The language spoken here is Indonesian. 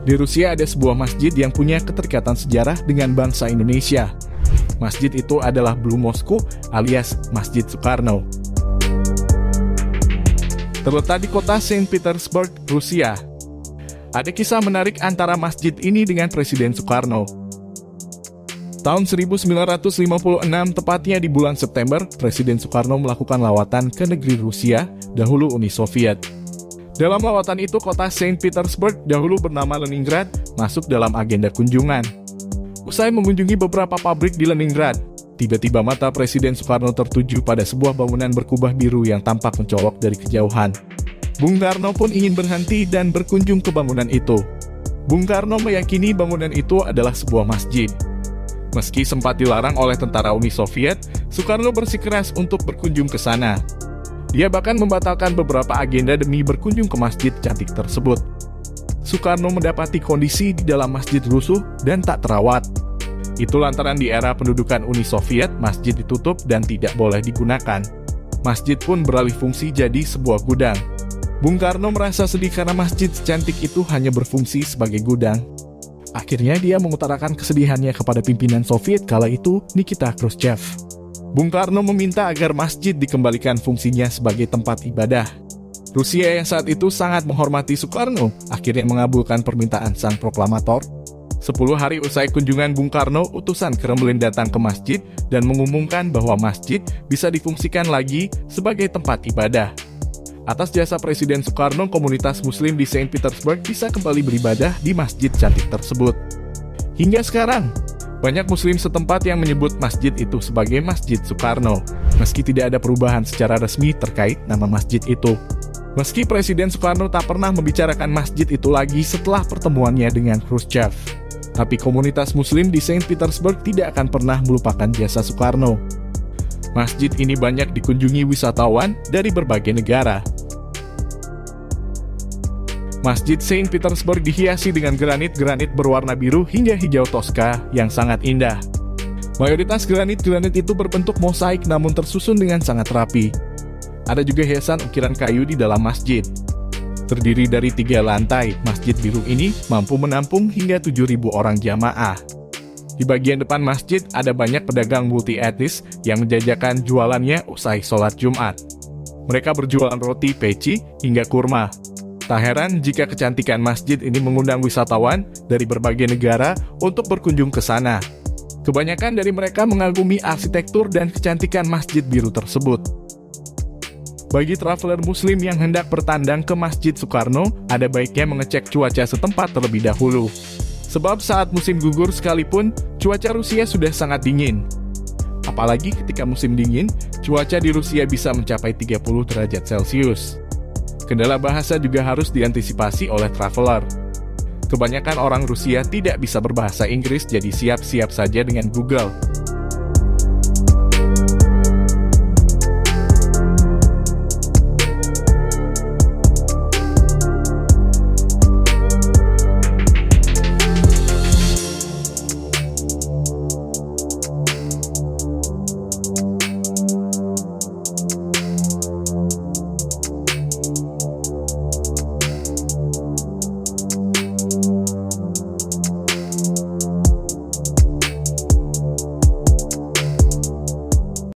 Di Rusia ada sebuah masjid yang punya keterikatan sejarah dengan bangsa Indonesia. Masjid itu adalah Blue Mosque alias Masjid Soekarno. Terletak di kota Saint Petersburg, Rusia. Ada kisah menarik antara masjid ini dengan Presiden Soekarno. Tahun 1956, tepatnya di bulan September, Presiden Soekarno melakukan lawatan ke negeri Rusia, dahulu Uni Soviet. Dalam lawatan itu, kota Saint Petersburg, dahulu bernama Leningrad, masuk dalam agenda kunjungan. Usai mengunjungi beberapa pabrik di Leningrad, tiba-tiba mata Presiden Soekarno tertuju pada sebuah bangunan berkubah biru yang tampak mencolok dari kejauhan. Bung Karno pun ingin berhenti dan berkunjung ke bangunan itu. Bung Karno meyakini bangunan itu adalah sebuah masjid. Meski sempat dilarang oleh tentara Uni Soviet, Soekarno bersikeras untuk berkunjung ke sana. Dia bahkan membatalkan beberapa agenda demi berkunjung ke masjid cantik tersebut. Soekarno mendapati kondisi di dalam masjid rusuh dan tak terawat. Itu lantaran di era pendudukan Uni Soviet, masjid ditutup dan tidak boleh digunakan. Masjid pun beralih fungsi jadi sebuah gudang. Bung Karno merasa sedih karena masjid secantik itu hanya berfungsi sebagai gudang. Akhirnya dia mengutarakan kesedihannya kepada pimpinan Soviet kala itu, Nikita Khrushchev. Bung Karno meminta agar masjid dikembalikan fungsinya sebagai tempat ibadah. Rusia yang saat itu sangat menghormati Soekarno, akhirnya mengabulkan permintaan sang proklamator. 10 hari usai kunjungan Bung Karno, utusan Kremlin datang ke masjid dan mengumumkan bahwa masjid bisa difungsikan lagi sebagai tempat ibadah. Atas jasa Presiden Soekarno, komunitas Muslim di Saint Petersburg bisa kembali beribadah di masjid cantik tersebut. Hingga sekarang, banyak Muslim setempat yang menyebut masjid itu sebagai Masjid Soekarno, meski tidak ada perubahan secara resmi terkait nama masjid itu. Meski Presiden Soekarno tak pernah membicarakan masjid itu lagi setelah pertemuannya dengan Khrushchev, tapi komunitas Muslim di Saint Petersburg tidak akan pernah melupakan jasa Soekarno. Masjid ini banyak dikunjungi wisatawan dari berbagai negara. Masjid Saint Petersburg dihiasi dengan granit-granit berwarna biru hingga hijau toska yang sangat indah. Mayoritas granit-granit itu berbentuk mosaik namun tersusun dengan sangat rapi. Ada juga hiasan ukiran kayu di dalam masjid. Terdiri dari 3 lantai, masjid biru ini mampu menampung hingga 7.000 orang jamaah. Di bagian depan masjid ada banyak pedagang multi etnis yang menjajakan jualannya usai sholat Jumat. Mereka berjualan roti, peci, hingga kurma. Tak heran jika kecantikan masjid ini mengundang wisatawan dari berbagai negara untuk berkunjung ke sana. Kebanyakan dari mereka mengagumi arsitektur dan kecantikan masjid biru tersebut. Bagi traveler Muslim yang hendak bertandang ke Masjid Soekarno, ada baiknya mengecek cuaca setempat terlebih dahulu. Sebab saat musim gugur sekalipun, cuaca Rusia sudah sangat dingin. Apalagi ketika musim dingin, cuaca di Rusia bisa mencapai 30 derajat Celcius. Kendala bahasa juga harus diantisipasi oleh traveler. Kebanyakan orang Rusia tidak bisa berbahasa Inggris, jadi siap-siap saja dengan Google.